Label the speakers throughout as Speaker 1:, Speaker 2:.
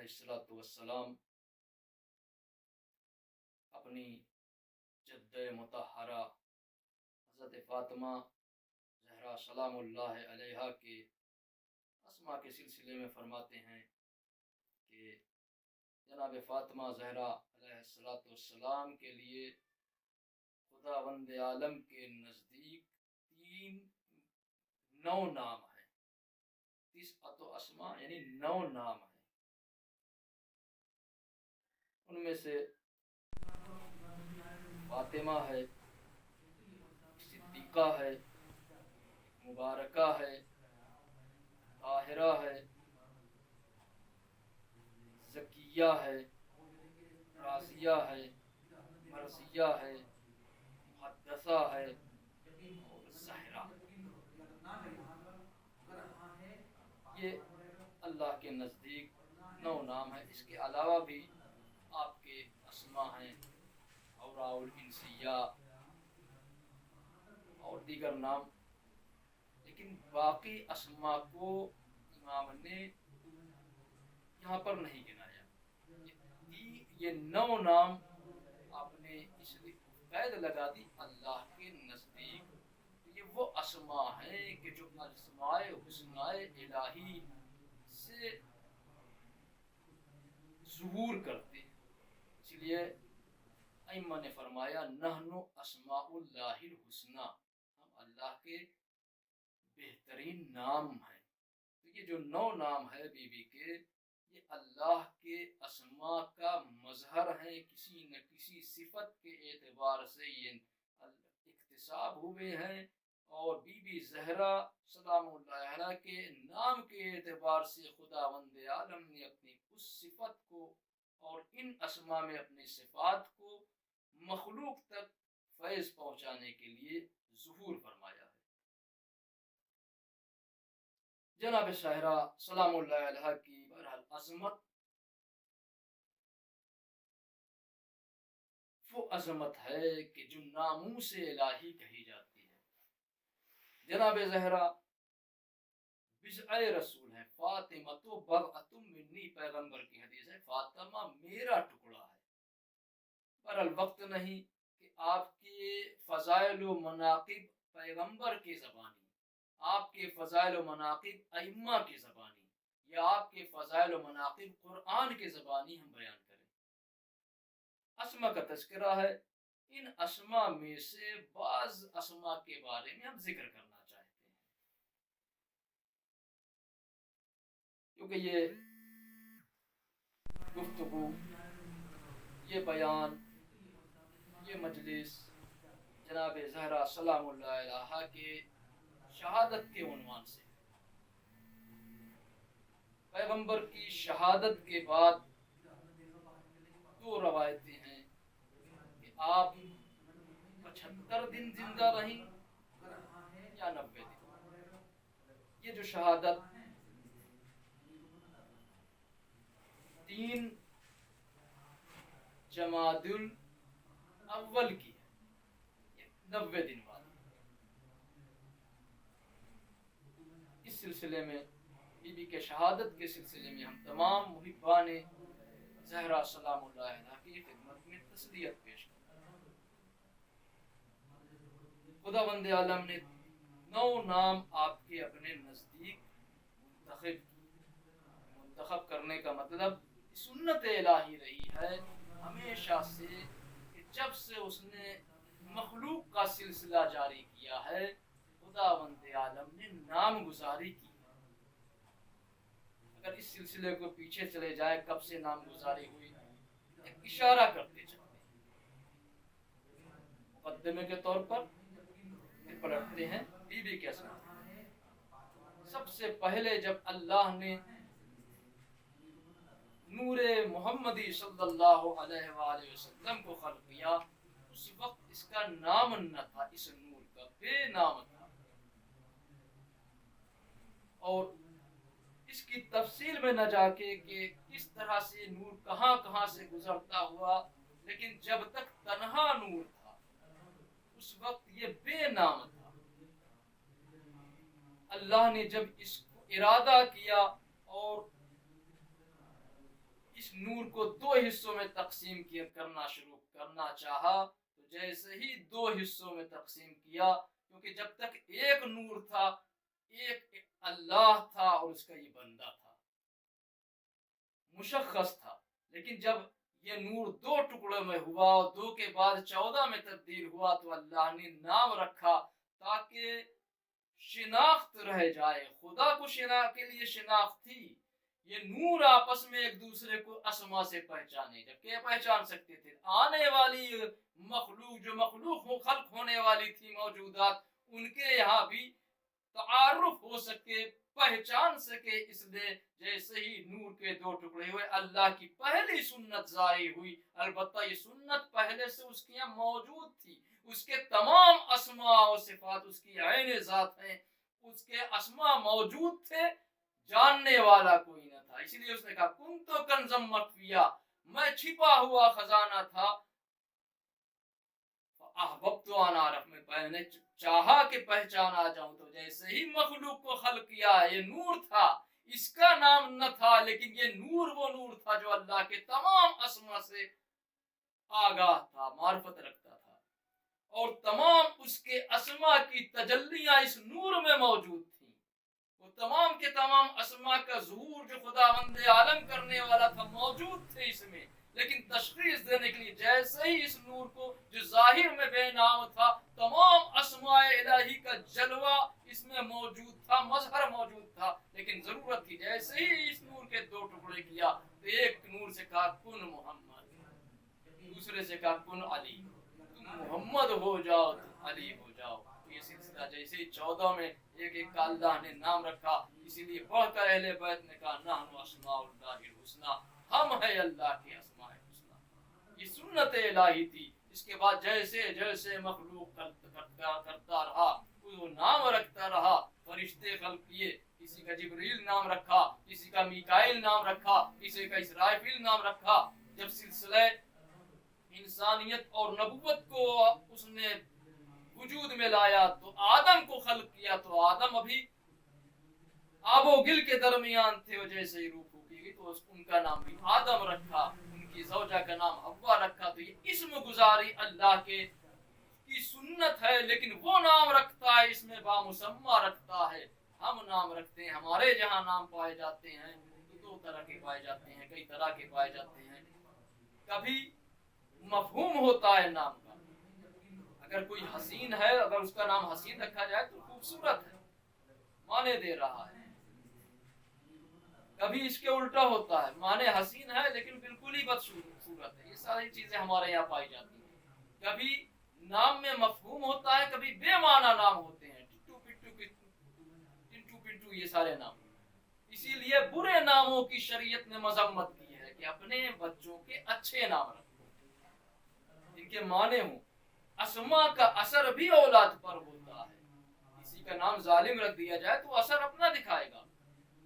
Speaker 1: अलैहिस्सलातु वस्सलाम अपनी जद्द मुतहरा हज़रत फ़ातिमा ज़हरा सलामुल्लाह अलैहा के अस्मा के सिलसिले में फरमाते हैं कि जनाब फ़ातिमा ज़हरा अलैहिस्सलातु वस्सलाम के लिए खुदावंद आलम के नज़दीक 9 नाम हैं। 30 अस्मा यानी 9 नाम हैं। उनमें से फातिमा है, सिद्दीक़ा है, मुबारका है, ताहिरा है, ज़किया है, राज़िया है, मर्ज़िया है, मुहद्दसा है और ज़हरा। ये अल्लाह के नज़दीक 9 नाम है। इसके अलावा भी आपके अस्मा हैं, औराउल इंसिया और दीगर नाम, लेकिन बाकी अस्मा को इमाम ने यहाँ पर नहीं गिनाया। ये 9 नाम आपने इसलिए कैद लगा दी अल्लाह के नज़दीक। ये वो अस्मा हैं कि जो अस्माए हुस्नाए इलाही से ज़ुहूर करते हैं। इसलिए अइम्मा ने फरमाया नहनु अस्माउल्लाहिल हुस्ना, हम अल्लाह के बेहतरीन नाम हैं। तो ये जो 9 नाम है बीबी के, ये अल्लाह के अस्मा का मजहर है। किसी न किसी सिफत के एतबार से ये इख्तिसाब हुए हैं और बीबी ज़हरा सलामुल्लाह अलैहा के नाम के एतबार से खुदावंद आलम ने अपनी उस सिफत को और इन अस्मा में अपनी सिफात को मखलूक तक फैज़ पहुँचाने के लिए ज़ुहूर फरमाया है। जनाब शाहरा सलामुल्लाह अलैहा की बहरहाल अज़मत वो अज़मत है कि जो नामूस इलाही कही जाती है। जनाब ज़हरा बिज़अ रसूल है, फातिमा तो बग़अतुम मिन्नी, पैगंबर की हदीस है, फातिमा मेरा टुकड़ा है। बहरहाल वक्त नहीं कि आपके फ़ज़ाइल व मनाक़िब पैगंबर की ज़बानी, आपके फ़ज़ाइल व मनाक़िब अइम्मा की ज़बानी या आपके फ़ज़ाइल व मनाक़िब कुरान की ज़बानी हम बयान करें। अस्मा का तज़किरा है। इन अस्मा में से बाज़ अस्मा के बारे में हम जिक्र करना चाहते हैं, क्योंकि ये गुफ्तगू, ये बयान, ये मजलिस जनाब ज़हरा सलामुल्लाह अलैहा के शहादत के उन्वान से, पैगंबर की शहादत के बाद 2 रवायतें हैं कि आप 75 दिन जिंदा रहीं या 90 दिन। ये जो शहादत 3 जमादुल अव्वल की है, 90 दिन बाद। इस सिलसिले में बीबी के शहादत के सिलसिले में हम तमाम मुहिब्बान ज़हरा सलामुल्लाह अलैहा की खिदमत में तस्लियत पेश करते हैं। खुदावंद आलम ने 9 नाम आपके अपने नज़दीक मुंतखब करने का मतलब सुन्नत इलाही रही है हमेशा से कि जब से उसने मखलूक का सिलसिला जारी किया है, खुदावंद आलम ने नाम गुजारी की। अगर इस सिलसिले को पीछे चले जाए, कब से नाम गुजारी हुई, एक इशारा करते चलते हैं। मुकद्दमे के तौर पर फिर पलटते हैं बीबी के अस्मा। सबसे पहले जब अल्लाह ने नूरे मोहम्मदी सल्लल्लाहु अलैहि वसल्लम को खल्क किया, उस वक्त इसका नाम न था, इस नूर का बेनाम था। और इसकी तफसील में न जाके कि किस तरह से नूर कहाँ कहाँ से गुजरता हुआ, लेकिन जब तक तन्हा नूर था उस वक्त ये बेनाम था। अल्लाह ने जब इसको इरादा किया और इस नूर को दो हिस्सों में तकसीम करना चाहा तो जैसे ही दो हिस्सों में तकसीम किया, क्योंकि जब तक एक नूर था, एक अल्लाह था और उसका ये बंदा था, मुशख्खस था। लेकिन जब ये नूर दो टुकड़ों में हुआ और दो के बाद 14 में तब्दील हुआ तो अल्लाह ने नाम रखा ताकि शिनाख्त रह जाए। खुदा को के लिए शिनाख्त थी, ये नूर आपस में एक दूसरे को असमा से पहचाने, जबकि पहचान सकते थे। आने वाली मखलूक, जो मखलूक खल्क होने वाली थी मौजूदात, उनके यहाँ भी तारुफ हो सके, पहचान सके, इसलिए जैसे ही नूर के दो टुकड़े हुए अल्लाह की पहली सुन्नत जारी हुई। अलबत्ता ये सुन्नत पहले से उसके यहाँ मौजूद थी, उसके तमाम अस्मा और सिफात उसकी ऐन ज़ात हैं, उसके अस्मा मौजूद थे, जानने वाला कोई न था। इसलिए उसने कहा कुन तो कंजम मख्फिया, मैं छिपा हुआ खजाना था। अहबब्तु अन आरफ, में मैंने चाहा कि पहचान आ जाऊं। तो जैसे ही मखलूक को खल्क किया, ये नूर था, इसका नाम न था, लेकिन ये नूर वो नूर था जो अल्लाह के तमाम अस्मा से आगाह था, मार्फत रखता था, और तमाम उसके अस्मा की तजल्लियां इस नूर में मौजूद थी। वो तमाम के तमाम अस्मा का ज़हूर जो खुदावंद आलम करने वाला था मौजूद थे इसमें। लेकिन तशखीस देने के लिए जैसे ही इस नूर को जो जाहिर में बेनाम था, तमाम अस्माए इलाही का जलवा इसमें मौजूद था, मजहर मौजूद था, लेकिन जरूरत थी जैसे ही इस नूर के दो टुकड़े किया तो एक नूर से कहा कुन मोहम्मद, दूसरे से कहा कुन अली, तुम मोहम्मद हो जाओ, तुम अली हो जाओ। ये सिलसिला जैसे ही 14 में एक एक का अल्लाह ने नाम रखा, इसीलिए पढ़कर अहले बैत ने कहा नहनु अस्माउल्लाहिल हुस्ना, हम है अल्लाह के अस्माए हुस्ना। ये सुन्नत इलाही थी। इसके बाद जैसे जैसे मखलूक करता रहा, वो नाम रखता रहा, फरिश्ते खल्क किए, किसी का जिब्रील नाम रखा, किसी का मीकाइल नाम रखा, किसी का इसराफील नाम रखा। जब सिलसिला इंसानियत और नबुवत को उसने वजूद में लाया तो आदम को खल्क किया, तो आदम अभी आबो गिल के दरमियान थे, और जैसे ही रूह फूकी गई तो उनका नाम भी आदम रखा, उनकी ज़ौजा का नाम हव्वा रखा। तो ये इस्म गुजारी अल्लाह के की सुन्नत है, लेकिन वो नाम रखता है इसमें बामुसम्मा रखता है। हम नाम रखते हैं, हमारे जहाँ नाम पाए जाते हैं दो तरह के पाए जाते हैं, कई तरह के पाए जाते हैं। कभी मफहूम होता है नाम का, अगर कोई हसीन है, अगर उसका नाम हसीन रखा जाए तो खूबसूरत है, माने दे रहा है। कभी इसके उल्टा होता है, माने हसीन है लेकिन बिल्कुल ही बदसूरत है। ये सारी चीजें हमारे यहाँ पाई जाती हैं। कभी नाम में मफहूम होता है, कभी बेमाना नाम होते हैं, टिट्टू पिट्टू टिंटू पिंटू, ये सारे नाम। इसीलिए बुरे नामों की शरीयत ने मजम्मत की है कि अपने बच्चों के अच्छे नाम रखो, इनके माने हों। अस्मा का असर भी औलाद पर होता है। किसी का नाम जालिम रख दिया जाए तो असर अपना दिखाएगा।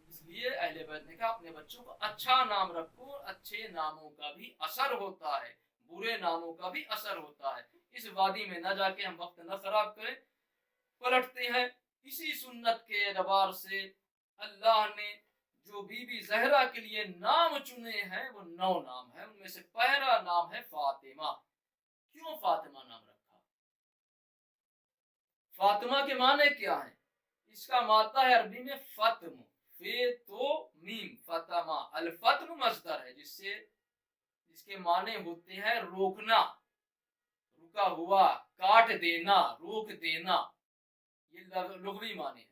Speaker 1: इसलिए अहले बैत ने कहा अपने बच्चों को अच्छा नाम रखो। अच्छे नामों का भी असर होता है, बुरे नामों का भी असर होता है। इस वादी में न जाके हम वक्त न खराब करें, पलटते हैं। इसी सुन्नत के एतबार से अल्लाह ने जो बीबी जहरा के लिए नाम चुने हैं वो 9 नाम है। उनमें से पहला नाम है फातिमा। क्यों फातिमा नाम रखा? फातिमा के माने क्या है? इसका माता है अरबी में फतम, फे तो मीम, फतमा। अल फतम मस्दर है जिसके माने होते हैं रोकना, रुका हुआ, काट देना, रोक देना। ये लुग़वी माने हैं,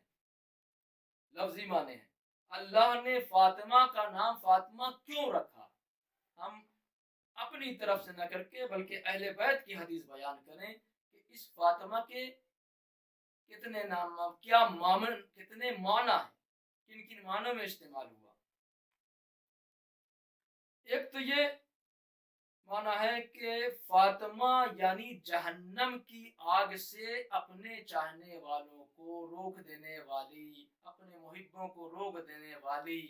Speaker 1: लफ्जी माने हैं। अल्लाह ने फातिमा का नाम फातिमा क्यों रखा? हम अपनी तरफ से न करके बल्कि अहले बैत की हदीस बयान करें कि इस फातिमा के कितने नाम, क्या मामन, कितने माना है, किन किन मानों में इस्तेमाल हुआ। एक तो ये माना है कि फातिमा यानी जहन्नम की आग से अपने चाहने वालों को रोक देने वाली, अपने मुहिब्बों को रोक देने वाली,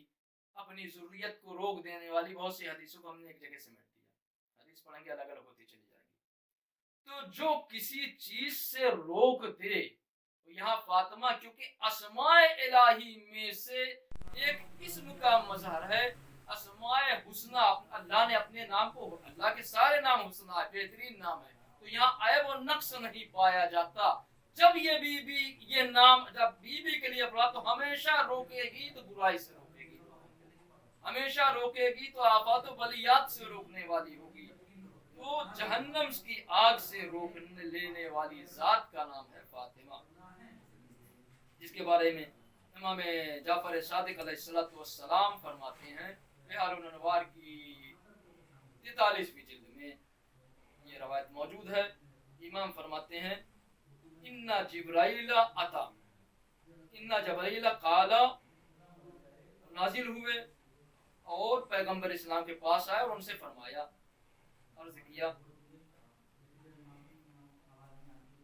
Speaker 1: अपनी ज़ुर्रियत को रोक देने वाली। बहुत सी हदीसों को हमने एक जगह समेट दिया, हदीस पढ़ेंगे अलग अलग होती चली जाएगी। तो जो किसी चीज से रोक दे, तो यहाँ फातिमा क्योंकि अस्माए इलाही में से एक इस्म का मजहर है, اسماء حسنہ اللہ نے اپنے نام کو، اللہ کے سارے نام حسنہ ہے، بہترین نام ہے، تو یہاں عیب و نقص نہیں پایا جاتا. جب یہ بی بی یہ نام جب بی بی کے لیے پڑھا تو ہمیشہ روکے گی تو برائی سے روکے گی، ہمیشہ روکے گی تو آفات و بلیات سے روکنے والی ہوگی. تو جہنم کی آگ سے روکنے لینے والی ذات کا نام ہے فاطمہ، جس کے بارے میں امام جعفر صادق علیہ السلام فرماتے ہیں بحار الانوار کی 43ویں جلد میں یہ روایت موجود ہے. امام فرماتے ہیں ان جبرائیل اتا، ان جبرائیل قال، نازل ہوئے اور پیغمبر اسلام کے پاس آئے اور ان سے فرمایا، عرض کیا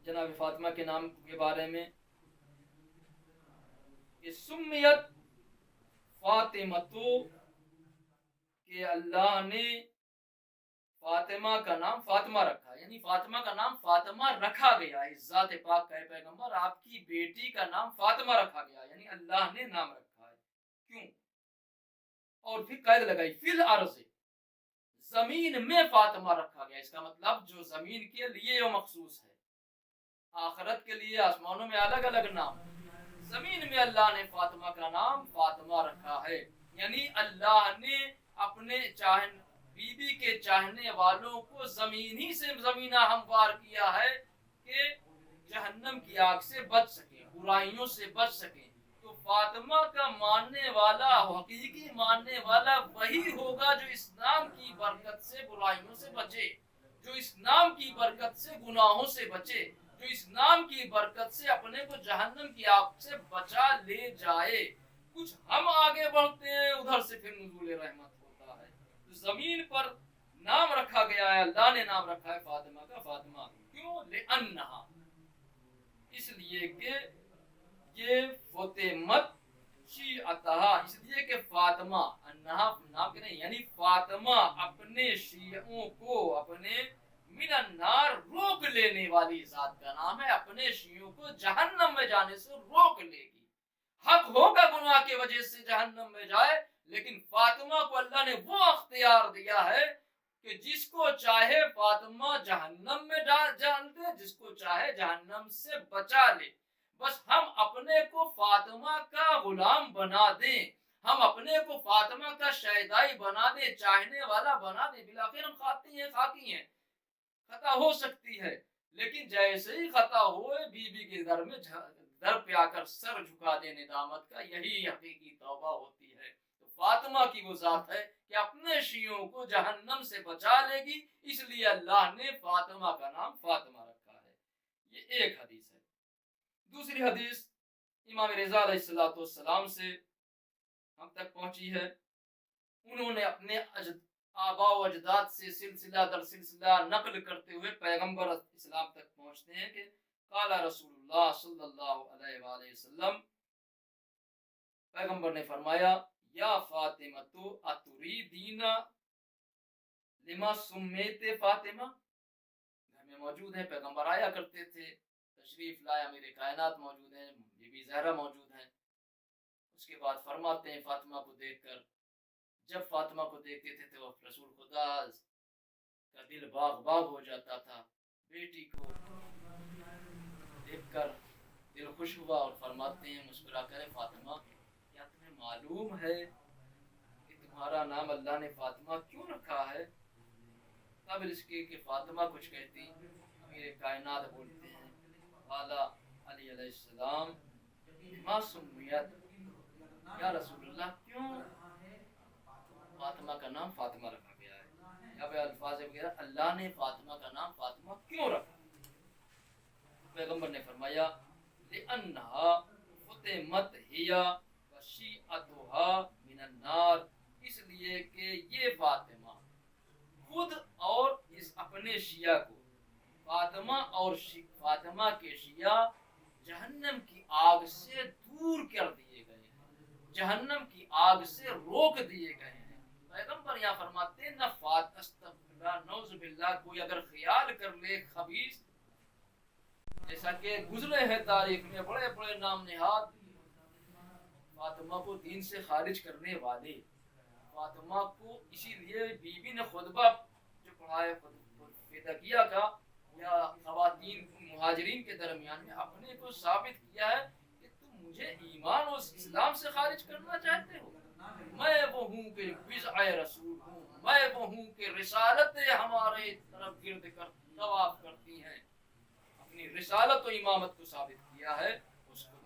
Speaker 1: جناب فاطمہ کے نام کے بارے میں کہ سمیت فاطمہ، تو کہ اللہ نے فاطمہ کا نام فاطمہ رکھا، یعنی فاطمہ کا نام فاطمہ رکھا گیا. اس ذات پاک کا پیغمبر آپ کی بیٹی کا نام فاطمہ رکھا گیا، یعنی اللہ نے نام رکھا ہے. کیوں؟ اور پھر قید لگائی فی الارض، زمین میں فاطمہ رکھا گیا. اس کا مطلب جو زمین کے لیے وہ مخصوص ہے، آخرت کے لیے آسمانوں میں الگ الگ نام، زمین میں اللہ نے فاطمہ کا نام فاطمہ رکھا ہے. یعنی اللہ نے اپنے بی بی کے چاہنے والوں کو زمین ہی سے زمینہ ہموار کیا ہے کہ جہنم کی آگ سے بچ سکیں، برائیوں سے بچ سکیں. تو فاطمہ کا ماننے والا، حقیقی ماننے والا وہی ہوگا جو اس نام کی برکت سے برائیوں سے بچے، جو اس نام کی برکت سے گناہوں سے بچے، جو اس نام کی برکت سے اپنے کو جہنم کی آگ سے بچا لے جائے. کچھ ہم آگے بڑھتے ہیں، ادھر سے پھر نزول رحمت ہوتا ہے. تو زمین پر نام رکھا گیا ہے، اللہ نے نام رکھا ہے فاطمہ کا فاطمہ. کیوں؟ لأنہا، اس لیے کہ یہ فاطمت شیعتہا، اس لیے کہ فاطمہ انہا نام کے نہیں، یعنی فاطمہ اپنے شیعوں کو اپنے من النار روک لینے والی ذات کا نام ہے. اپنے شیعوں کو جہنم میں جانے سے روک لے گی. حق ہوگا گناہ کی وجہ سے جہنم میں جائے، لیکن فاطمہ کو اللہ نے وہ اختیار دیا ہے کہ جس کو چاہے فاطمہ جہنم میں ڈال دے، جس کو چاہے جہنم سے بچا لے. بس ہم اپنے کو فاطمہ کا غلام بنا دیں، ہم اپنے کو فاطمہ کا شیدائی بنا دیں، چاہنے والا بنا دیں. بلاخر ہم خاطی ہیں، خاکی ہیں، خطا ہو سکتی ہے، لیکن جیسے ہی خطا ہوئے بی بی کے در میں در پہ آ کر سر جھکا دے ندامت کا، یہی حقیقی توبہ ہوتی ہے. تو فاطمہ کی وہ ذات ہے کہ اپنے شیعوں کو جہنم سے بچا لے گی، اس لیے اللہ نے فاطمہ کا نام فاطمہ رکھا ہے. یہ ایک حدیث ہے. دوسری حدیث امام رضا علیہ السلام سے ہم تک پہنچی ہے. انہوں نے اپنے آباء و اجداد سے سلسلہ در سلسلہ نقل کرتے ہوئے پیغمبر اسلام تک پہنچتے ہیں کہ قال رسول اللہ صلی اللہ علیہ وآلہ وسلم، پیغمبر نے فرمایا یا فاطمہ تو اتریدین لما سمیت فاطمہ. گھر میں موجود ہیں، پیغمبر آیا کرتے تھے، تشریف لایا، میرے کائنات موجود ہیں، بی بی زہرا موجود ہیں. اس کے بعد فرماتے ہیں فاطمہ کو دیکھ کر، جب فاطمہ کو دیکھتے تھے تو رسول خدا کا دل باغ باغ ہو جاتا تھا. بیٹی کو دیکھ کر دل خوش ہوا اور فرماتے ہیں مسکرا کر، فاطمہ کیا تمہیں معلوم ہے کہ تمہارا نام اللہ نے فاطمہ کیوں رکھا ہے؟ قبل اس کے کہ فاطمہ کچھ کہتی، امیر کائنات بولتے ہیں اعلیٰ علی علیہ السلام ما سمیت، یا رسول اللہ کیوں فاطمہ کا نام فاطمہ رکھا گیا ہے؟ یا بھائی الفاظ وغیرہ، اللہ نے فاطمہ کا نام فاطمہ کیوں رکھا؟ پیغمبر نے فرمایا لأنہا فطمت ہیا وشیعتہا من النار، اس لیے کہ یہ فاطمہ خود اور اس اپنے شیعہ کو، فاطمہ اور فاطمہ کے شیعہ جہنم کی آگ سے دور کر دیے گئے ہیں، جہنم کی آگ سے روک دیے گئے ہیں. پیغمبر یہاں فرماتے ہیں نہ نعوذ باللہ کوئی اگر خیال کر لے خبیث، جیسا کہ گزرے ہیں تاریخ میں بڑے بڑے نام نہاد فاطمہ کو دین سے خارج کرنے والے، फातिमा को इसीलिए बीबी ने खुतबा जो पढ़ाया फिदकिया का या खवातीन मुहाजिरीन के दरमियान में अपने को साबित किया है कि तुम मुझे ईमान और इस्लाम से खारिज करना चाहते हो। मैं वो हूँ कि बिज़अ रसूल हूँ, मैं वो हूँ कि रिसालत हमारे तरफ गिर्द कर तवाफ करती हैं। अपनी रिसालत और इमामत को साबित किया है उसको।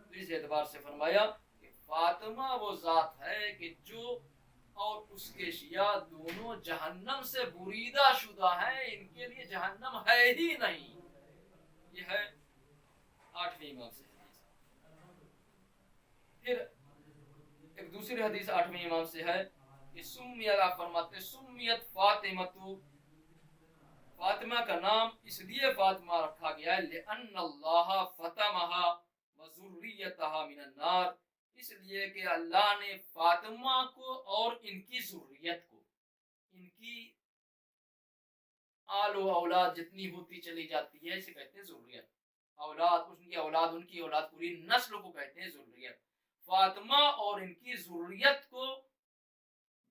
Speaker 1: तो इस एतबार से फरमाया कि फातिमा वो जात है कि जो और उसके शिया दोनों जहन्नम से बुरीदा शुदा हैं, इनके लिए जहन्नम है ही नहीं। ये है 8वें इमाम से हदीस। फिर एक दूसरी हदीस 8वें इमाम से है कि सुम्मियत फरमाते सुम्मियत फातिमतु, फातिमा का नाम इसलिए फातिमा रखा गया है लिअन्नल्लाह फतमहा व ज़ुर्रियतहा मिनन नार, इसलिए कि अल्लाह ने फातिमा को और इनकी ज़ुर्रियत को, इनकी आलो औलाद जितनी होती चली जाती है इसे कहते हैं ज़ुर्रियत। औलाद, उनकी औलाद पूरी नस्ल को कहते हैं ज़ुर्रियत। फातिमा और इनकी ज़ुर्रियत को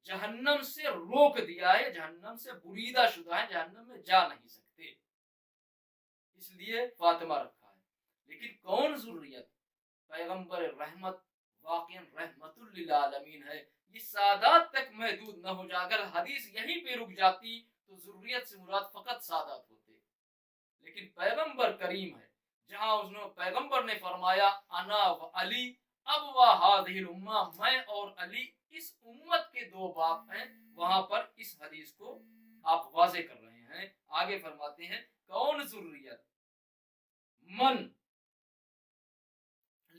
Speaker 1: जहन्नम से रोक दिया है, जहन्नम से बुरीदा शुदा है, जहन्नम में जा नहीं सकते, इसलिए फातिमा रखा है। लेकिन कौन ज़ुर्रियत? पैगंबर रहमत वाक़िअन रहमतुल लिल आलमीन है। ये सादात तक महदूद न हो जाए। अगर हदीस यहीं पे रुक जाती तो ज़ुर्रियत से मुराद फ़कत सादात होते, लेकिन पैगंबर करीम है, जहां उसने पैगंबर ने फरमाया अना व अली अब व हादिहिल उम्मा, मैं और अली इस उम्मत के दो बाप हैं, वहां पर इस हदीस को आप वाज़े कर रहे हैं। आगे फरमाते हैं कौन ज़ुर्रियत? मन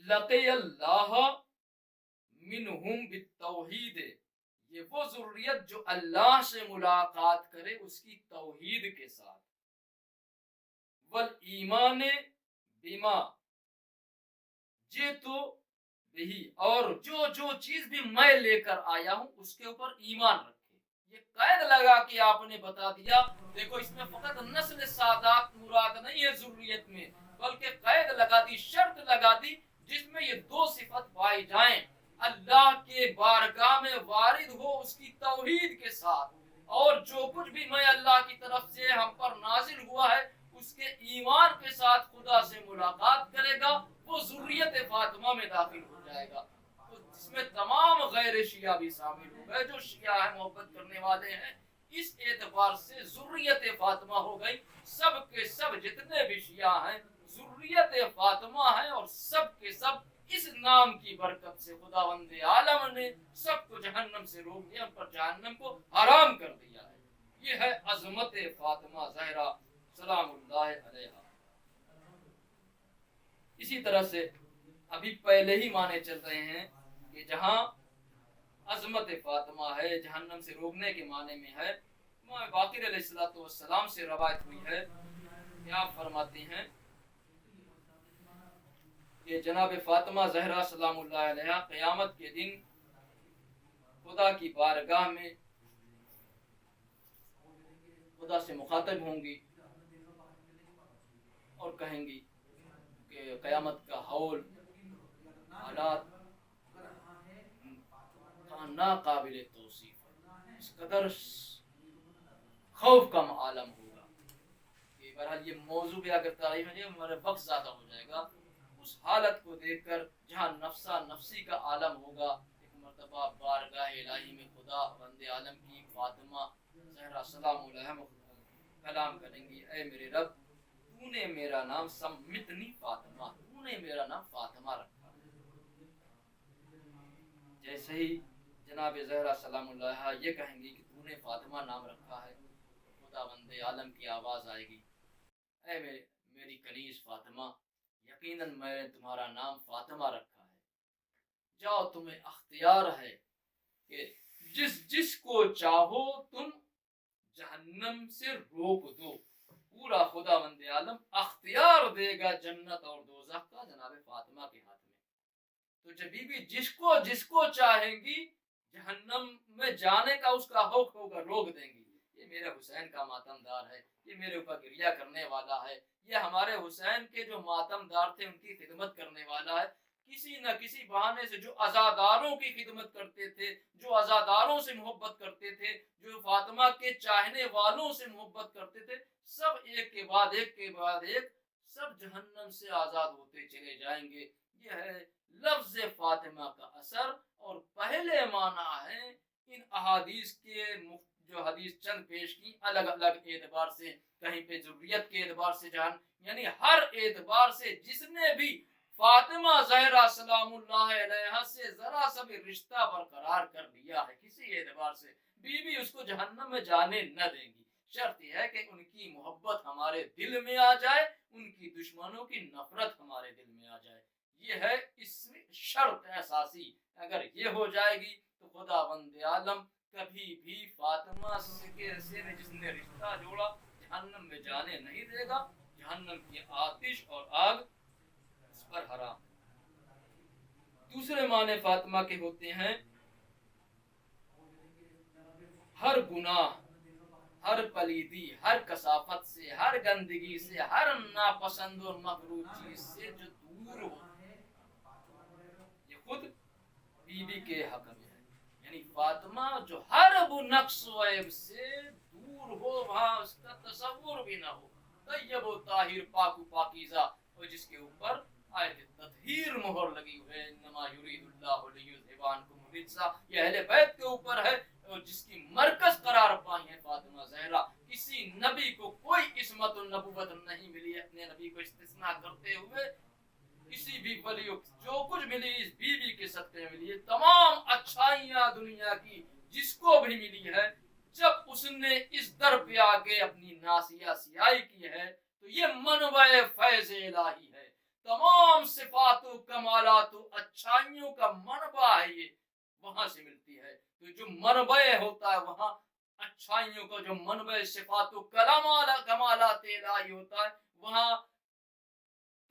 Speaker 1: लक़ियल्लाह मिनहुम बित्तौहीद, ये वो ज़ुर्रियत जो अल्लाह से मुलाकात करे उसकी तौहीद के साथ, वल ईमान बिमा जे तो यही, और जो जो चीज भी मैं लेकर आया हूं उसके ऊपर ईमान रखे। ये कैद लगा के आपने बता दिया। देखो इसमें फकत नस्ल सादात मुराद नहीं है ज़ुर्रियत में, बल्कि कैद लगा दी, शर्त लगा दी जिसमें ये दो सिफत पाई जाएं, अल्लाह के बारगाह में वारिद हो उसकी तौहीद के साथ, और जो कुछ भी मैं अल्लाह की तरफ से हम पर नाजिल हुआ है उसके ईमान के साथ खुदा से मुलाकात करेगा, वो ज़ुर्रियत फातिमा में दाखिल हो जाएगा। तो जिसमें तमाम गैर शिया भी शामिल हो गए, जो शिया है मोहब्बत करने वाले हैं, इस एतबार से ज़ुर्रियत फातिमा हो गई। सब के सब जितने भी शिया हैं ज़ुर्रियत फातिमा है, और सब के सब इस नाम की बरकत से खुदावंद आलम ने सबको जहन्नम से रोक दिया, उन पर जहन्नम को हराम कर दिया है। ये है अज़मत फातिमा ज़हरा सलामुल्लाह अलैहा। इसी तरह से अभी पहले ही माने चल रहे हैं कि जहां अज़मत फातिमा है जहन्नम से रोकने के माने में है, इमाम बाक़िर अलैहिस्सलातु वस्सलाम से रवायत हुई है कि आप फरमाते हैं कि जनाब फातिमा ज़हरा सलामुल्लाह अलैहा क़यामत के दिन खुदा की बारगाह में खुदा से मुखातब होंगी और कहेंगी कि क़यामत का हौल हालात ना काबिल तौसीफ, इस कदर खौफ का आलम होगा कि बहरहाल ये मौजू भी अगर तारीफ है हमारे वक्त ज़्यादा हो जाएगा। उस हालत को देखकर जहाँ नफ्सा नफसी का आलम होगा, एक मरतबा बारगाह इलाही में खुदा बंदे आलम की फातिमा ज़हरा सलामुल्लाह कलाम करेंगी, ऐ मेरे रब तूने मेरा नाम सम्मितनी फातिमा, तूने मेरा नाम फातिमा रखा। जैसे ही जनाब ज़हरा सलामुल्लाह ये कहेंगी कि तूने फातिमा नाम रखा है, खुदा बंदे आलम की आवाज़ आएगी, ऐ मेरी कनीज़ फातिमा, यकीनन मैंने तुम्हारा नाम फातिमा रखा है, जाओ तुम्हें अख्तियार है कि जिसको चाहो तुम जहन्नम से रोक दो। पूरा खुदा बंदे आलम अख्तियार देगा जन्नत और दोज़ख का जनाब फातिमा के हाथ में। तो जब भी जिसको चाहेंगी जहन्नम में जाने का उसका हक होगा, रोक देंगी। ये मेरे हुसैन का मातमदार है, ये मेरे ऊपर गिरिया करने वाला है, ये हमारे हुसैन के जो मातमदार थे उनकी खिदमत करने वाला है, کسی نہ کسی بہانے سے جو عزاداروں کی خدمت کرتے تھے، جو عزاداروں سے محبت کرتے تھے، جو فاطمہ کے چاہنے والوں سے محبت کرتے تھے، سب ایک کے بعد ایک کے بعد ایک سب جہنم سے آزاد ہوتے چلے جائیں گے۔ یہ ہے لفظ فاطمہ کا اثر۔ اور پہلے معنی ہے ان احادیث کے جو حدیث چند پیش کی الگ الگ اعتبار سے، کہیں پہ ضروریت کے اعتبار سے جان، یعنی ہر اعتبار سے جس نے بھی فاطمہ زہرا سلام اللہ علیہا سے ذرا سا بھی رشتہ برقرار کر لیا ہے کسی اعتبار سے، بیوی اس کو جہنم میں جانے نہ دیں گی۔ شرط یہ ہے کہ ان کی محبت ہمارے دل میں آ جائے، ان کی دشمنوں کی نفرت ہمارے دل میں آ جائے، یہ ہے اس میں شرط اساسی۔ اگر یہ ہو جائے گی تو خدا بند عالم کبھی بھی فاطمہ سے جس نے رشتہ جوڑا جہنم میں جانے نہیں دے گا، جہنم کی آتش اور آگ اس پر حرام۔ دوسرے معنی فاطمہ کے ہوتے ہیں ہر گناہ، ہر پلیدی، ہر کثافت سے، ہر گندگی سے، ہر ناپسند اور مکروہ چیز سے جو دور ہو۔ یہ خود بیوی کے حق میں ہے، یعنی فاطمہ جو ہر وہ نقص و عیب سے دور ہو، وہاں اس کا تصور بھی نہ ہو، طیب و طاہر، پاک و پاکیزہ، اور جس کے اوپر آیت تطہیر مہر لگی ہوئے، انما یرید اللہ لیذھب عنکم الرجس، یہ اہل بیت کے اوپر ہے، اور جس کی مرکز قرار پائی ہے فاطمہ زہرا۔ کسی نبی کو کوئی عصمت النبوت نہیں ملی اپنے نبی کو استثناء کرتے ہوئے، کسی بھی ولی جو کچھ ملی اس بیوی کے صدقے ملی ہے، تمام اچھائیاں دنیا کی جس کو بھی ملی ہے، جب اس نے اس در پہ آگے اپنی ناسیہ سیائی کی ہے تو یہ منبع فیض الہی ہے، تمام صفات و کمالات و اچھائیوں کا منبع ہے، یہ وہاں سے ملتی ہے۔ تو جو منبع ہوتا ہے وہاں اچھائیوں کا، جو منبع صفات و کمالات الہی ہوتا ہے وہاں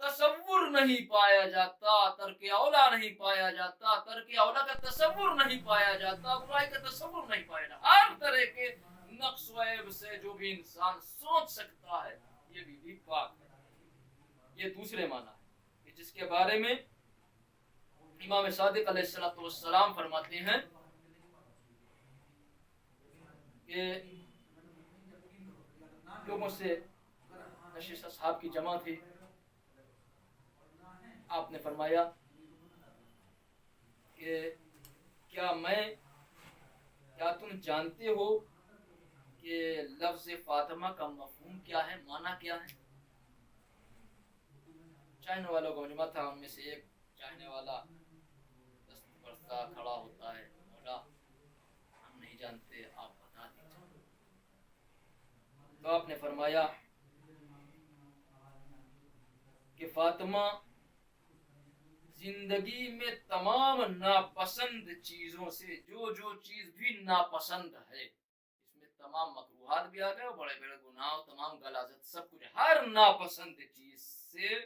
Speaker 1: تصور نہیں پایا جاتا، ترک اولا نہیں پایا جاتا، ترک اولا کا تصور نہیں پایا جاتا، برائی کا تصور نہیں پایا جاتا، ہر طرح کے نقص و عیب سے جو بھی انسان سوچ سکتا ہے یہ بھی پاک ہے۔ یہ دوسرے معنی ہے جس کے بارے میں امام صادق علیہ السلام فرماتے ہیں کہ لوگوں سے نشست اصحاب کی جمع تھی، آپ نے فرمایا کہ کیا تم جانتے ہو کہ لفظ فاطمہ کا مفہوم کیا ہے، معنی کیا ہے؟ چاہنے والوں کا مجمع تھا، ان میں سے ایک چاہنے والا دست برسا کھڑا ہوتا ہے، مولا ہم نہیں جانتے، آپ بتا دیجیے۔ تو آپ نے فرمایا کہ فاطمہ زندگی میں تمام ناپسند چیزوں سے، جو چیز بھی ناپسند ہے، اس میں تمام مکروہات بھی آ گئے، بڑے بڑے گناہ، تمام غلاظت، سب کچھ، ہر ناپسند چیز سے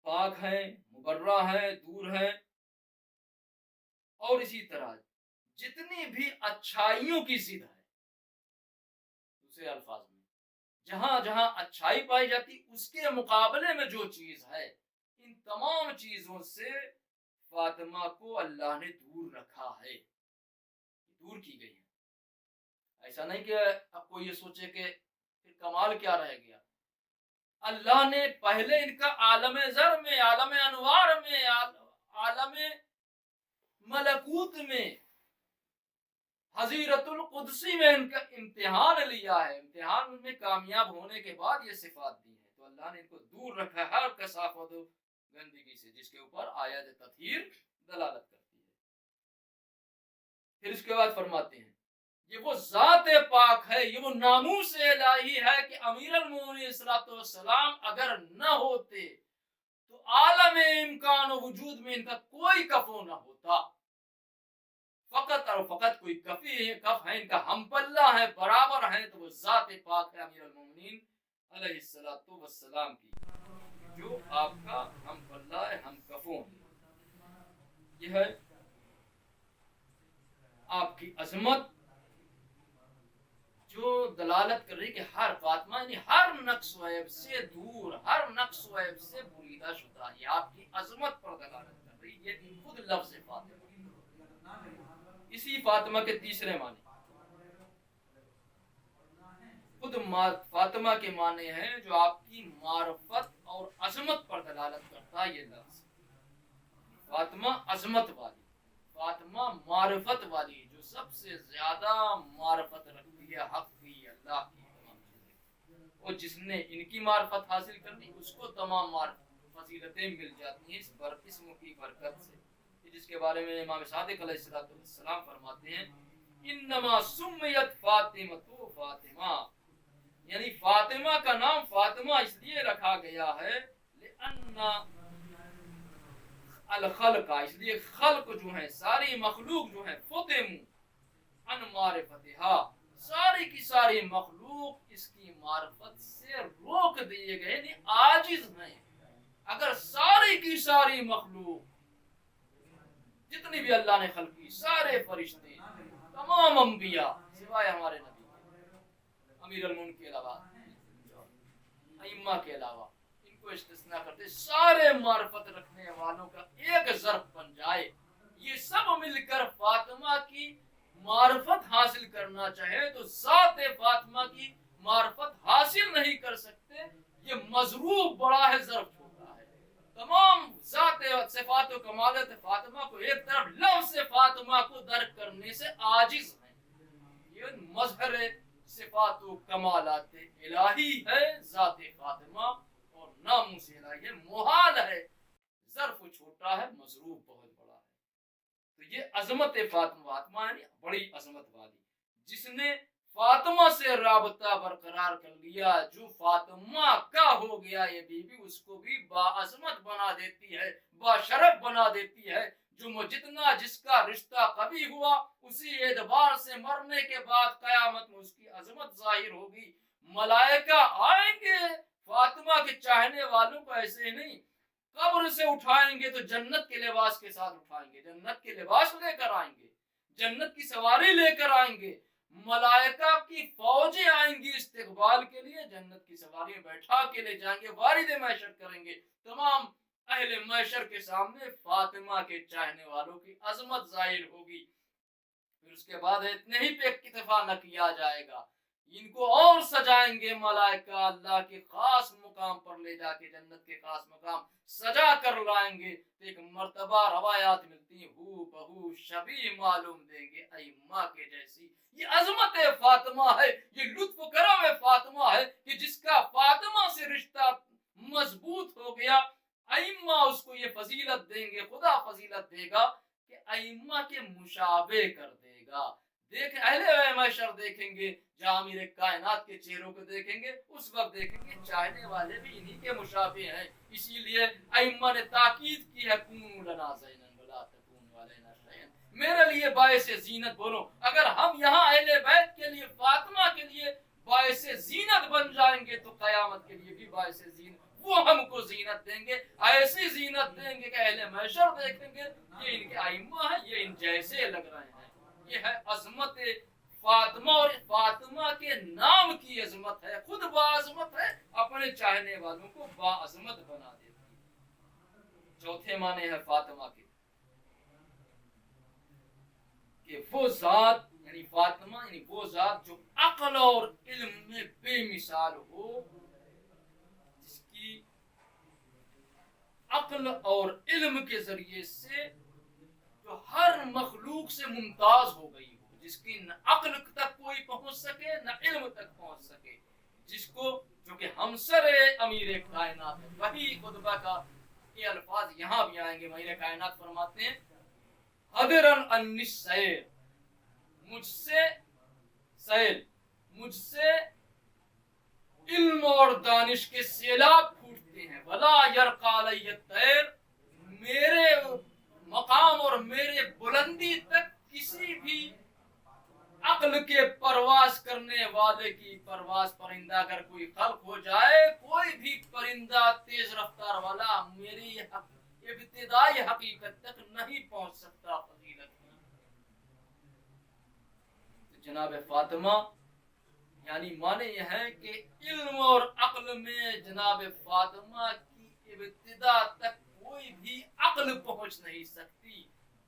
Speaker 1: پاک ہے، مبرہ ہے، دور ہے۔ اور اسی طرح جتنی بھی اچھائیوں کی ضد ہے، دوسرے الفاظ میں جہاں جہاں اچھائی پائی جاتی اس کے مقابلے میں جو چیز ہے، ان تمام چیزوں سے فاطمہ کو اللہ نے دور رکھا ہے، دور کی گئی ہے۔ ایسا نہیں کہ اب کوئی یہ سوچے کہ پھر کمال کیا رہ گیا، اللہ نے پہلے ان کا عالم ذر میں، عالم انوار میں، عالم ملکوت میں، حضیرت القدسی میں ان کا امتحان لیا ہے، امتحان میں کامیاب ہونے کے بعد یہ صفات دی ہے، تو اللہ نے ان کو دور رکھا ہے ہر کثافت و گندگی سے، جس کے اوپر آیات تطہیر دلالت کرتی ہے۔ پھر اس کے بعد فرماتے ہیں یہ وہ ذات پاک ہے، یہ وہ ناموس الہی ہے کہ امیر المومنین صلی اللہ علیہ وسلم اگر نہ ہوتے تو عالم امکان و وجود میں ان کا کوئی کفو نہ ہوتا، فقط اور فقط کوئی کف ہے ان کا ہم پلہ ہے، برابر ہیں، تو وہ ذات پاک ہے امیر المومنین علیہ السلام کی، جو آپ کا ہم پلہ ہے، ہم کفو ہے۔ یہ ہے آپ کی عظمت جو دلالت کر رہی रही कि हर फातिमा यानी हर नक्स व ऐब से दूर, हर नक्स व ऐब से बुरीदा शुदा, ये आपकी अजमत पर दलालत कर रही है। ये खुद लफ्ज फातिमा। इसी फातिमा के तीसरे माने, खुद फातिमा के माने हैं जो आपकी मारफत और अजमत पर दलालत करता है। ये लफ्ज फातिमा अजमत वाली, फातिमा मारफत वाली, जो सबसे ज्यादा मारफत रखती है हक की, अल्लाह की तमाम चीजें, और जिसने इनकी मारफत हासिल कर ली उसको तमाम फजीलतें मिल जाती हैं इस इसम की बरकत से, जिसके बारे में इमाम सादिक अलैहिस्सलाम फरमाते हैं, इन्नमा सुम्मियत फातिमतु फातिमा, यानी फातिमा का नाम फातिमा इसलिए रखा गया है लिअन्ना अल खल्का, इसलिए खल्क जो है, सारी मखलूक जो है, फुतिमु अन मारिफतिहा, सारी की सारी मखलूक इसकी मार्फत से रोक दिए गए, यानी आजिज हैं। अगर सारी की सारी मखलूक जितनी भी अल्लाह ने खल्क की, सारे फरिश्ते, तमाम अंबिया सिवाय हमारे नबी अमीर अल मुल्क के अलावा, अइम्मा के अलावा, इनको इस्तिस्ना करते, सारे मार्फत रखने वालों का एक ज़र्फ बन जाए, ये सब मिलकर फातिमा की मार्फत हासिल करना चाहे तो ज़ात फातिमा की मार्फत हासिल नहीं कर सकते। ये मजरूब बड़ा है, ज़र्फ छोटा है। तमाम ज़ात सिफात व कमालत फातिमा को एक तरफ, लफ्ज़ से फातिमा को दर्क करने से आजिज है। ये मजहर सिफात व कमालत इलाही है ज़ात फातिमा, और नाम से इलाही है, मुहाल है, ज़र्फ छोटा है, मजरूब बहुत बड़ा है। तो ये अजमत फातिमा यानी बड़ी अजमत वाली, जिसने फातिमा से राबता बरकरार कर लिया, जो फातिमा का हो गया ये बीबी, उसको भी बाअजमत बना देती है, बाशरफ बना देती है। जो जितना जिसका रिश्ता कभी हुआ, उसी एतबार से मरने के बाद कयामत में उसकी अजमत जाहिर होगी। मलाइका आएंगे फातिमा के चाहने वालों को, ऐसे नहीं कब्र से उठाएंगे तो जन्नत के लिबास के साथ उठाएंगे, जन्नत के लिबास लेकर आएंगे, जन्नत की सवारी लेकर आएंगे, मलाइका की फौजें आएंगी इस्तिकबाल के लिए, जन्नत की सवारी में बैठा के ले जाएंगे, वारिद महशर करेंगे। तमाम अहले महशर के सामने फातिमा के चाहने वालों की अजमत जाहिर होगी। फिर उसके बाद इतने ही पे इक्तफा न किया जाएगा, इनको और सजाएंगे मलाइका, अल्लाह के खास मुकाम पर ले जाके, जन्नत के खास मुकाम सजा कर लाएंगे। तो एक मर्तबा रवायात मिलती है, हू बहू शबी मालूम देंगे अइम्मा के जैसी। ये अजमत फातिमा है, ये लुत्फ करम फातिमा है कि जिसका फातिमा से रिश्ता मजबूत हो गया, अइम्मा उसको ये फजीलत देंगे, खुदा फजीलत देगा कि अइम्मा के मुशाबे कर देगा। देख अहले महशर देखेंगे, जहां अमीर कायनात के चेहरों को देखेंगे, उस वक्त देखेंगे चाहने वाले भी इन्हीं के मुशाबे हैं। इसीलिए अइम्मा ने ताकीद की है, कूनू लना ज़ैनन वला तकूनु अलैना शैअन, मेरे लिए बायस जीनत बोलो। अगर हम यहाँ अहले बैत के लिए, फातिमा के लिए बायस जीनत बन जाएंगे, तो कयामत के लिए भी बायस जीनत, वो हमको जीनत देंगे, ऐसी जीनत देंगे कि अहले महशर देखेंगे ये इनके अइम्मा है, ये इन जैसे लग रहे हैं। ये है अजमत फातिमा, और फातिमा के नाम की अजमत है, खुद बाअजमत है, अपने चाहने वालों को बाअजमत बना देती है। चौथे माने है फातिमा के कि वो जात, यानी फातिमा यानी वो जात जो अक्ल और इल्म में बेमिसाल हो, जिसकी अक्ल और इल्म के जरिए से जो हर मखलूक से मुमताज हो गई हो, जिसकी न अक्ल तक कोई पहुंच सके न इल्म तक पहुंच सके, जिसको, जो कि हमसर अमीर कायनात है। वही खुतबा का ये अल्फाज यहाँ भी आएंगे। अमीर कायनात फरमाते हैं, हदरन अन्निस सैल, मुझसे सैल, मुझसे इल्म और दानिश के सैलाब फूटते हैं। वला यरका अलैहि तैर, मेरे मकाम और मेरे बुलंदी तक किसी भी अक्ल के परवाज करने वाले की परवाज, परिंदा अगर कोई खल्क हो जाए, कोई भी परिंदा तेज रफ्तार वाला मेरी इब्तिदाई हकीकत तक नहीं पहुंच सकता फजीलत की। तो जनाब फातिमा یعنی معنی یہ ہے کہ علم اور عقل میں جناب فاطمہ کی ابتدا تک کوئی بھی عقل پہنچ نہیں سکتی.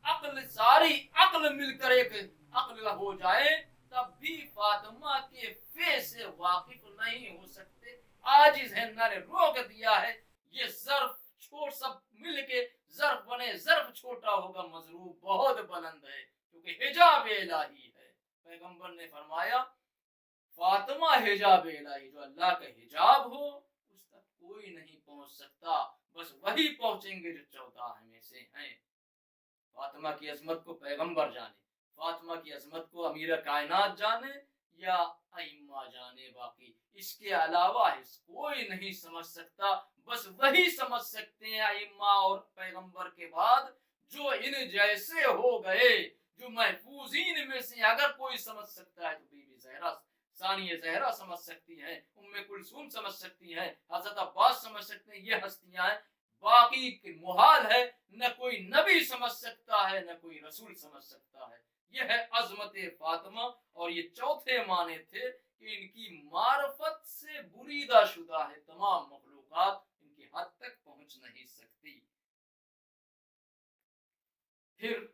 Speaker 1: عقل ساری عقل مل کر ایک عقل ہو جائے تب بھی فاطمہ کے فے سے واقف نہیں ہو سکتے. عاجز ہے، نہ نے روک دیا ہے. یہ ظرف چھوٹ سب مل کے ظرف بنے، ظرف چھوٹا ہوگا مضروب بہت بلند ہے کیونکہ حجاب الہی ہے. پیغمبر نے فرمایا فاطمہ حجاب الہی، جو اللہ کا حجاب ہو اس تک کوئی نہیں پہنچ سکتا، بس وہی پہنچیں گے جو 14 میں سے ہیں. فاطمہ کی عظمت کو پیغمبر جانے، فاطمہ کی عظمت کو امیر کائنات جانے یا ائمہ جانے، باقی اس کے علاوہ اس کوئی نہیں سمجھ سکتا. بس وہی سمجھ سکتے ہیں ائمہ اور پیغمبر کے بعد جو ان جیسے ہو گئے، جو محفوظین میں سے. اگر کوئی سمجھ سکتا ہے تو بی بی زہرا ثانیہ زہرا سمجھ سکتی ہیں، ام کلثوم سمجھ سکتی ہیں، حضرت عباس سمجھ سکتے ہیں. یہ ہستیاں ہیں، باقی محال ہے. نہ کوئی نبی سمجھ سکتا ہے، نہ کوئی رسول سمجھ سکتا ہے. یہ ہے عظمت فاطمہ. اور یہ چوتھے معنی تھے کہ ان کی معرفت سے بریدہ شدہ ہے تمام مخلوقات، ان کی حد تک پہنچ نہیں سکتی. پھر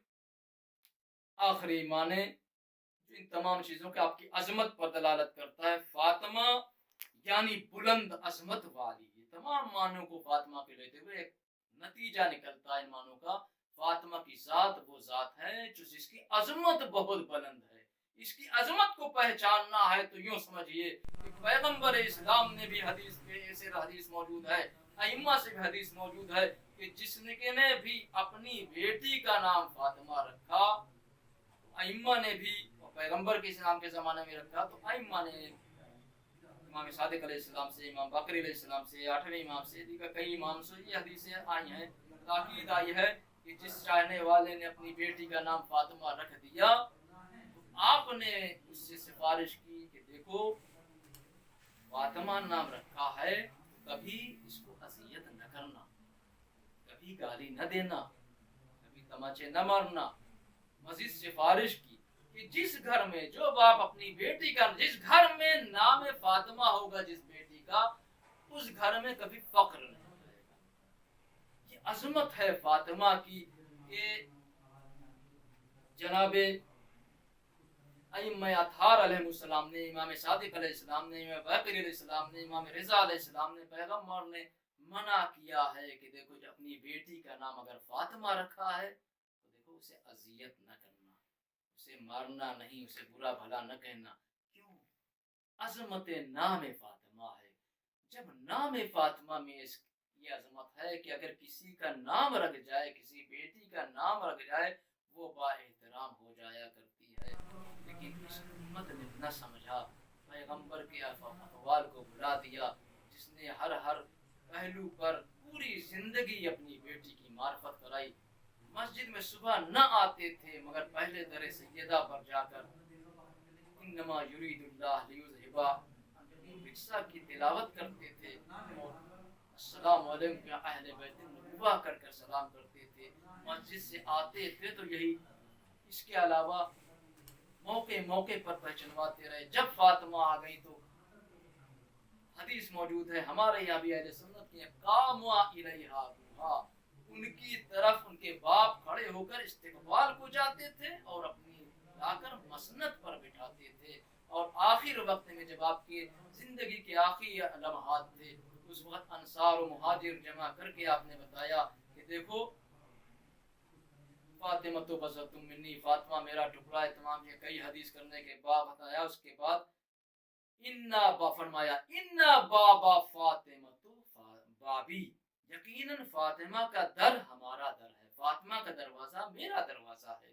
Speaker 1: آخری معنی جو ان تمام چیزوں کے آپ کی عظمت پر دلالت کرتا ہے، فاطمہ یعنی بلند عظمت والی. یہ تمام معنوں کو فاطمہ کے لیتے ہوئے ایک نتیجہ نکلتا ہے ان معنوں کا. فاطمہ کی ذات وہ ذات ہے جس کی عظمت بہت بلند ہے. اس کی عظمت کو پہچاننا ہے تو یوں سمجھیے کہ پیغمبر اسلام نے بھی حدیث میں ایسے حدیث موجود ہے، ائمہ سے بھی حدیث موجود ہے کہ جس نے بھی اپنی بیٹی کا نام فاطمہ رکھا، ائمہ نے بھی پیغمبر کے اسلام کے زمانے میں رکھا تو ائمہ نے امام صادق علیہ السلام سے، امام باقر علیہ السلام سے، 8ویں امام سے، دیگر کئی امام سے یہ حدیثیں آئی ہیں. تاکید آئی ہے کہ جس چاہنے والے نے اپنی بیٹی کا نام فاطمہ رکھ دیا تو آپ نے اس سے سفارش کی کہ دیکھو فاطمہ نام رکھا ہے تو کبھی اس کو اذیت نہ کرنا، کبھی گالی نہ دینا، کبھی تماچے نہ مارنا. مزید سفارش کی کہ جس گھر میں جو باپ اپنی بیٹی کا، جس گھر میں نام فاطمہ ہوگا جس بیٹی کا، اس گھر میں کبھی فقر نہیں رہے گا. یہ عظمت ہے فاطمہ کی کہ جناب ائمہ اطہار علیہ السلام نے، امام صادق علیہ السلام نے، امام باقر علیہ السلام نے، امام رضا علیہ السلام نے، پیغمبر نے منع کیا ہے کہ دیکھو جو اپنی بیٹی کا نام اگر فاطمہ رکھا ہے تو دیکھو اسے اذیت نہ کرنا، اسے مارنا نہیں، اسے برا بھلا نہ کہنا. کیوں؟ عظمت نام فاطمہ ہے. جب نام فاطمہ میں یہ عظمت ہے کہ اگر کسی کا نام رکھ جائے، کسی بیٹی کا نام رکھ جائے، وہ با احترام ہو جایا کرتی ہے. لیکن اس امت نے نہ سمجھا، پیغمبر کے اقوال کو بلا دیا، جس نے ہر پہلو پر پوری زندگی اپنی بیٹی کی معرفت کرائی. مسجد میں صبح نہ آتے تھے مگر پہلے در سیدہ پر جا کر انما یرید اللہ لیذھب الرجس کی تلاوت کرتے تھے اور السلام علیکم یا اہل بیت النبوہ کر کر سلام کرتے تھے. مسجد سے آتے تھے تو یہی. اس کے علاوہ موقع پر پہچنواتے رہے. جب فاطمہ آ گئی تو حدیث موجود ہے ہمارے یہاں بھی اہل سنت کی، قاموا الیہا ابوہا، ان کی طرف ان کے باپ کھڑے ہو کر استقبال کو جاتے تھے اور اپنی لا کر مسند پر بٹھاتے تھے. اور آخر وقت میں جب آپ کی زندگی کے آخری لمحات تھے اس وقت انصار و مہاجر جمع کر کے آپ نے بتایا کہ دیکھو فاطمہ تو بذت منی، فاطمہ میرا ٹکڑا ہے. تمام یہ کئی حدیث کرنے کے بعد بتایا. اس کے بعد فرمایا انا بابا فاطمہ تو بابی، یقیناً فاطمہ کا در ہمارا در ہے، فاطمہ کا دروازہ میرا دروازہ ہے.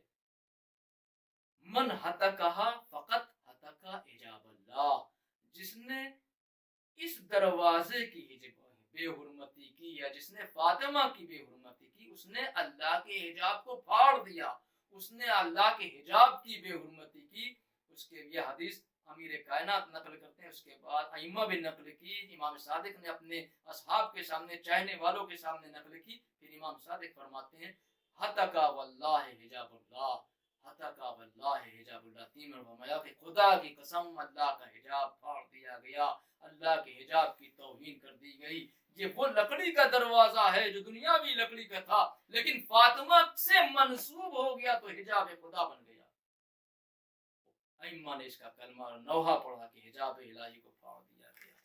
Speaker 1: من ہتکہا فقط ہتکا حجاب اللہ، جس نے اس دروازے کی بے حرمتی کی یا جس نے فاطمہ کی بے حرمتی کی، اس نے اللہ کے حجاب کو پھاڑ دیا، اس نے اللہ کے حجاب کی بے حرمتی کی. اس کے یہ حدیث امیر کائنات نقل کرتے ہیں. اس کے بعد ائمہ بھی نقل کی، امام صادق نے اپنے اصحاب کے سامنے، چاہنے والوں کے سامنے نقل کی. پھر امام صادق فرماتے ہیں ہتکا واللہ حجاب اللہ، ہتکا واللہ حجاب اللہ، تین مرتبہ فرمایا کہ خدا کی قسم اللہ کا حجاب پھاڑ دیا گیا، اللہ کے حجاب کی توہین کر دی گئی۔ یہ وہ لکڑی کا دروازہ ہے جو دنیاوی لکڑی کا تھا، لیکن فاطمہ سے منسوب ہو گیا تو حجاب خدا بن گیا۔ ائمہ نے اس کا کلمہ اور نوحہ پڑھا کہ حجاب الہی کو پھاڑ دیا گیا۔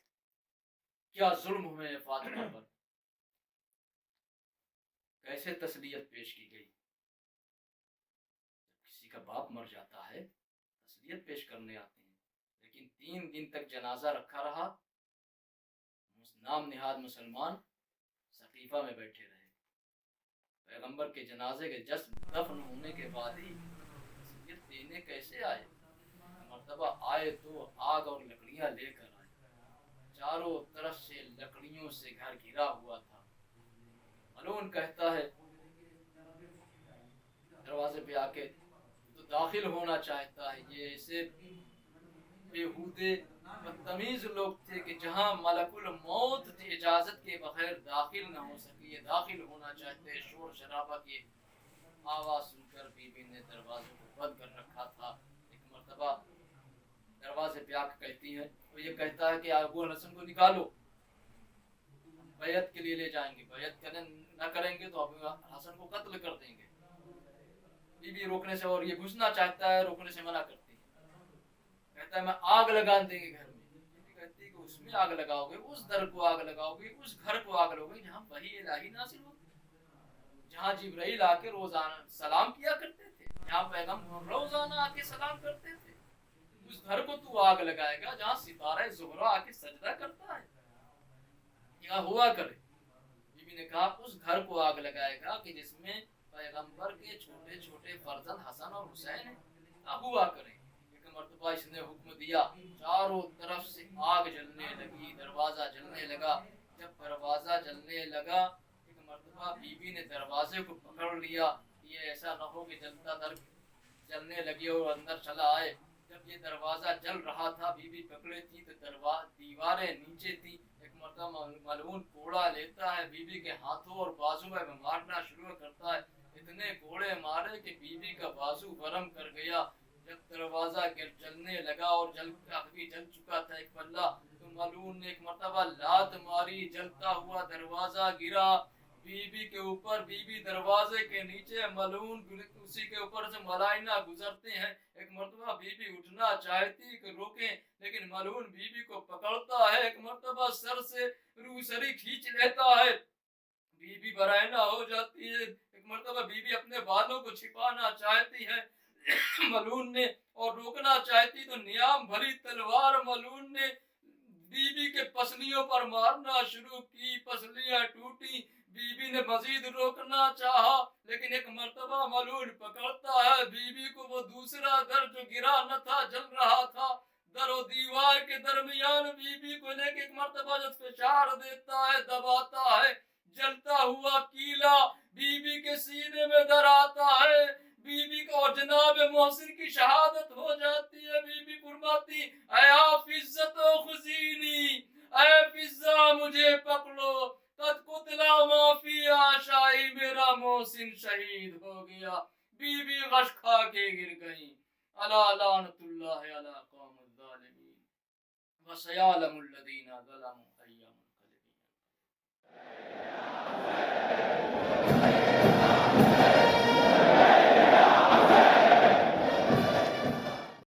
Speaker 1: کیا ظلم ہوئے فاطمہ پر، کیسے تسلیت پیش کی گئی۔ کسی کا باپ مر جاتا ہے تسلیت پیش کرنے آتے ہیں، لیکن 3 دن تک جنازہ رکھا رہا، نام نہاد مسلمان سقیفہ میں بیٹھے رہے۔ پیغمبر کے جنازے کے جسٹ دفن ہونے کے بعد ہی تسلیت دینے کیسے آئے؟ مرتبہ آئے تو آگ اور لکڑیاں لے کر آئے، چاروں طرف سے لکڑیوں سے گھر گھرا ہوا تھا۔ ملعون کہتا ہے دروازے پہ آ کے تو داخل ہونا چاہتا ہے، یہ ایسے بےہودے بدتمیز لوگ تھے کہ جہاں ملک الموت کی اجازت کے بغیر داخل نہ ہو سکے، یہ داخل ہونا چاہتے۔ شور شرابہ کی آواز سن کر بی بی نے دروازے کو بند کر رکھا تھا۔ ایک مرتبہ دروازے پہ آ کے کہتی ہے، وہ یہ کہتا ہے کہ ابو الحسن کو نکالو، بیعت کے لیے لے جائیں گے، بیعت نہ کریں گے تو ابو الحسن کو قتل کر دیں گے۔ بی بی روکنے سے، اور یہ گھسنا چاہتا ہے، روکنے سے منع کرتی ہے، کہتا ہے میں آگ لگا دیں گے گھر میں۔ کہتی ہے کہ اس میں آگ لگاؤ گے، اس در کو آگ لگاؤ گے، اس گھر کو آگ لگاؤ گے جہاں وحی الہی نازل ہوتی، جہاں جبرائیل آ کے روزانہ سلام کیا کرتے تھے، جہاں پیغمبر روزانہ آ کے سلام کرتے تھے، اس گھر کو تو آگ لگائے گا جہاں ستارہ زہرا آ کے سجدہ کرتا ہے، کیا ہوا کرے۔ بی بی نے کہا اس گھر کو آگ لگائے گا کہ جس میں پیغمبر کے چھوٹے چھوٹے فرزند حسن اور حسین ہیں، اب ہوا کریں۔ ایک مرتبہ اس نے حکم دیا، چاروں طرف سے آگ جلنے لگی، دروازہ جلنے لگا۔ جب دروازہ جلنے لگا، ایک مرتبہ بی بی نے دروازے کو پکڑ لیا، یہ ایسا نہ ہو کہ جلتا در جلنے لگے اور اندر چلا آئے۔ جب یہ دروازہ جل رہا تھا، بی بی پکڑے تھی تو دیواریں نیچے تھی۔ ایک مرتبہ ملعون کوڑا لیتا ہے، بی بی کے ہاتھوں اور بازو میں مارنا شروع کرتا ہے، اتنے کوڑے مارے کہ بی بی کا بازو ورم کر گیا۔ جب دروازہ جلنے لگا اور جل چکا تھا ایک پلہ، تو ملعون نے ایک مرتبہ لات ماری، جلتا ہوا دروازہ گرا بی بی کے اوپر۔ بی بی دروازے کے نیچے، ملعون اسی کے اوپر سے ملائنہ گزرتے ہیں۔ ایک مرتبہ بی بی اٹھنا چاہتی کہ روکیں، لیکن ملعون بی بی کو پکڑتا ہے، ایک مرتبہ سر سے روسری کھینچ لیتا ہے، بی بی برائنہ ہو جاتی ہے۔ ایک مرتبہ بی بی اپنے بالوں کو چھپانا چاہتی ہے ملعون نے، اور روکنا چاہتی تو نیام بھری تلوار ملعون نے بی بی کے پسلیوں پر مارنا شروع کی، پسلیاں ٹوٹی۔ بی بی نے مزید روکنا چاہا، لیکن ایک مرتبہ ملعون پکڑتا ہے بی بی کو، وہ دوسرا در جو گرا نہ تھا جل رہا تھا، در و دیوار کے درمیان بی بی کو لے کے ایک مرتبہ جب فشار دیتا ہے، دباتا ہے، جلتا ہوا کیلا بی بی کے سینے میں در آتا ہے، بی بی کو، اور جناب محسن کی شہادت ہو جاتی ہے۔ بی بی فرماتی اے فضہ تو خزینی، اے فضہ مجھے پکڑو، قد قتلا ما فی عاشائی، میرا محسن شہید ہو گیا۔ بی بی غش کھا کے گر گئی۔ الا لعنت اللہ علی قوم الظالمین وسیعلم الذین ظلموا ایام القلب۔